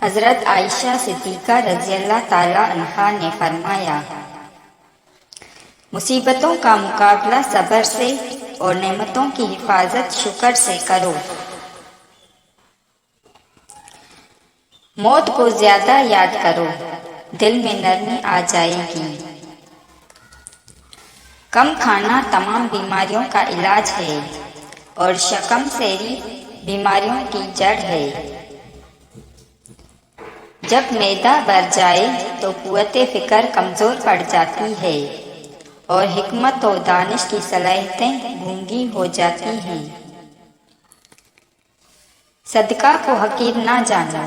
حضرت عائشہ صدیقہ رضی اللہ تعالیٰ عنہا نے فرمایا، مصیبتوں کا مقابلہ صبر سے اور نعمتوں کی حفاظت شکر سے کرو۔ موت کو زیادہ یاد کرو، دل میں نرمی آ جائے گی۔ کم کھانا تمام بیماریوں کا علاج ہے اور شکم سیری بیماریوں کی جڑ ہے۔ جب معدہ بھر جائے تو قوت فکر کمزور پڑ جاتی ہے اور حکمت و دانش کی صلاحیتیں گونگی ہو جاتی ہیں۔ صدقہ کو حقیر نہ جانو،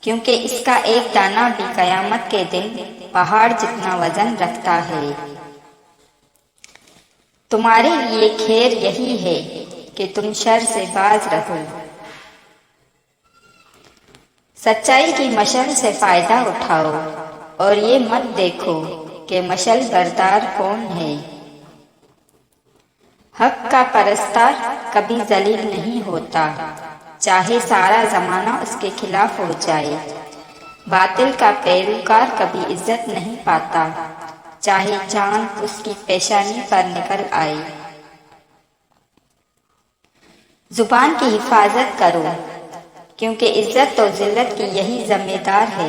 کیونکہ اس کا ایک دانہ بھی قیامت کے دن پہاڑ جتنا وزن رکھتا ہے۔ تمہارے لیے خیر یہی ہے کہ تم شر سے باز رہو۔ سچائی کی مشعل سے فائدہ اٹھاؤ اور یہ مت دیکھو کہ مشعل بردار کون ہے۔ حق کا پرستار کبھی ذلیل نہیں ہوتا، چاہے سارا زمانہ اس کے خلاف ہو جائے۔ باطل کا پیروکار کبھی عزت نہیں پاتا، چاہے چاند اس کی پیشانی پر نکل آئے۔ زبان کی حفاظت کرو، کیونکہ عزت و ذلت کی یہی ذمہ دار ہے۔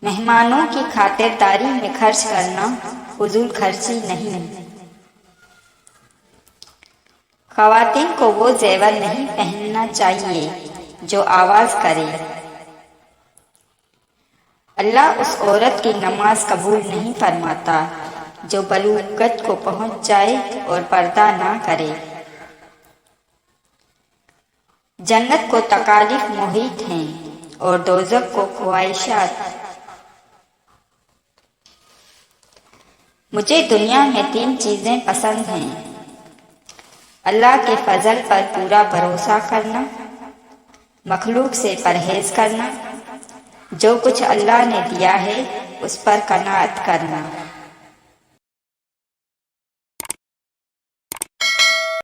مہمانوں کی خاطرداری میں خرچ کرنا فضول خرچی نہیں۔ خواتین کو وہ زیور نہیں پہننا چاہیے جو آواز کرے۔ اللہ اس عورت کی نماز قبول نہیں فرماتا جو بلوغت کو پہنچ جائے اور پردہ نہ کرے۔ جنت کو تکالیف محیط ہیں اور دوزخ کو خواہشات۔ مجھے دنیا میں 3 چیزیں پسند ہیں: اللہ کے فضل پر پورا بھروسہ کرنا، مخلوق سے پرہیز کرنا، جو کچھ اللہ نے دیا ہے اس پر قناعت کرنا۔